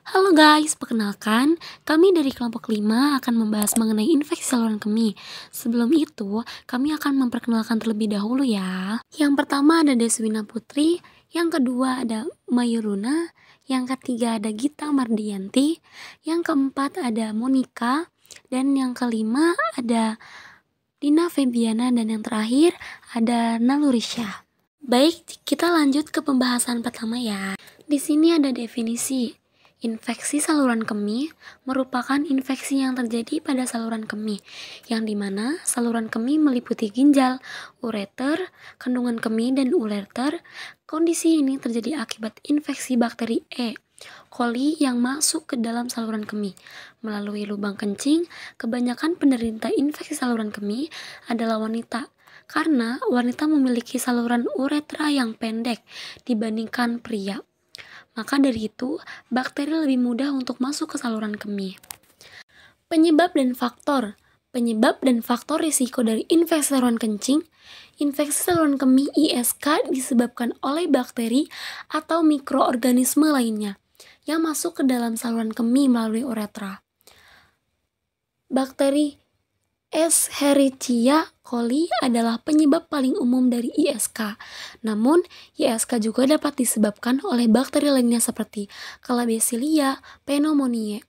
Halo guys, perkenalkan, kami dari kelompok 5 akan membahas mengenai infeksi saluran kemih. Sebelum itu, kami akan memperkenalkan terlebih dahulu ya. Yang pertama ada Deswina Putri, yang kedua ada Mayuruna, yang ketiga ada Gita Mardianti, yang keempat ada Monica, dan yang kelima ada Dina Febiana, dan yang terakhir ada Nalurisha. Baik, kita lanjut ke pembahasan pertama ya. Di sini ada definisi. Infeksi saluran kemih merupakan infeksi yang terjadi pada saluran kemih, yang dimana saluran kemih meliputi ginjal, ureter, kandungan kemih, dan ureter. Kondisi ini terjadi akibat infeksi bakteri E. coli yang masuk ke dalam saluran kemih melalui lubang kencing. Kebanyakan penderita infeksi saluran kemih adalah wanita, karena wanita memiliki saluran uretra yang pendek dibandingkan pria. Maka dari itu, bakteri lebih mudah untuk masuk ke saluran kemih. Penyebab dan faktor. Penyebab dan faktor risiko dari infeksi saluran kencing. Infeksi saluran kemih ISK disebabkan oleh bakteri atau mikroorganisme lainnya yang masuk ke dalam saluran kemih melalui uretra. Bakteri Escherichia coli adalah penyebab paling umum dari ISK. Namun, ISK juga dapat disebabkan oleh bakteri lainnya seperti Klebsiella pneumoniae,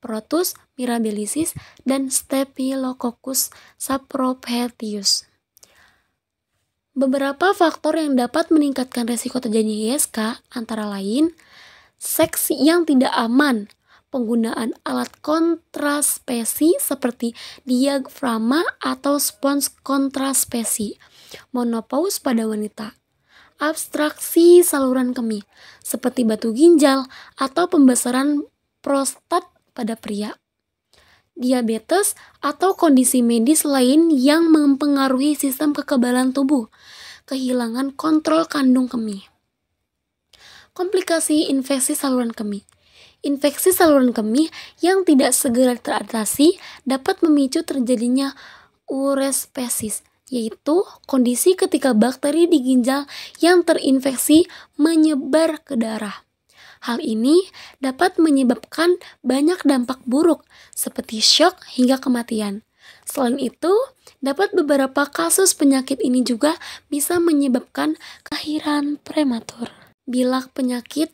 Protus mirabilis, dan Staphylococcus saprophyteus. Beberapa faktor yang dapat meningkatkan risiko terjadinya ISK antara lain seks yang tidak aman, penggunaan alat kontraspesi seperti diafragma atau spons kontraspesi, menopause pada wanita, obstruksi saluran kemih seperti batu ginjal atau pembesaran prostat pada pria, diabetes atau kondisi medis lain yang mempengaruhi sistem kekebalan tubuh, kehilangan kontrol kandung kemih. Komplikasi infeksi saluran kemih. Infeksi saluran kemih yang tidak segera teratasi dapat memicu terjadinya urespesis, yaitu kondisi ketika bakteri di ginjal yang terinfeksi menyebar ke darah. Hal ini dapat menyebabkan banyak dampak buruk seperti syok hingga kematian. Selain itu, dapat beberapa kasus penyakit ini juga bisa menyebabkan kelahiran prematur. Bila penyakit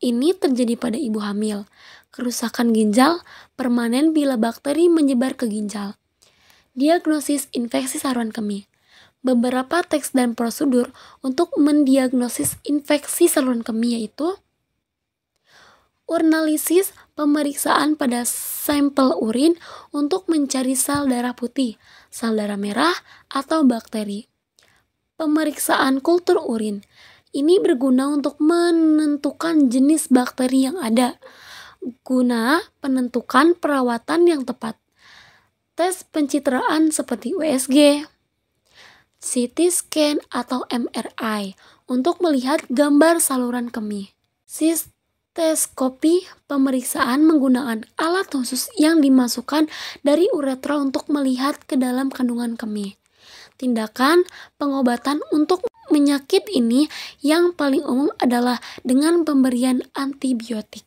ini terjadi pada ibu hamil, kerusakan ginjal permanen bila bakteri menyebar ke ginjal. Diagnosis infeksi saluran kemih. Beberapa teks dan prosedur untuk mendiagnosis infeksi saluran kemih yaitu urnalisis, pemeriksaan pada sampel urin untuk mencari sel darah putih, sel darah merah, atau bakteri. Pemeriksaan kultur urin. Ini berguna untuk menentukan jenis bakteri yang ada, guna penentukan perawatan yang tepat. Tes pencitraan seperti USG, CT scan, atau MRI untuk melihat gambar saluran kemih. Sisteskopi, pemeriksaan menggunakan alat khusus yang dimasukkan dari uretra untuk melihat ke dalam kandungan kemih. Tindakan pengobatan untuk penyakit ini yang paling umum adalah dengan pemberian antibiotik.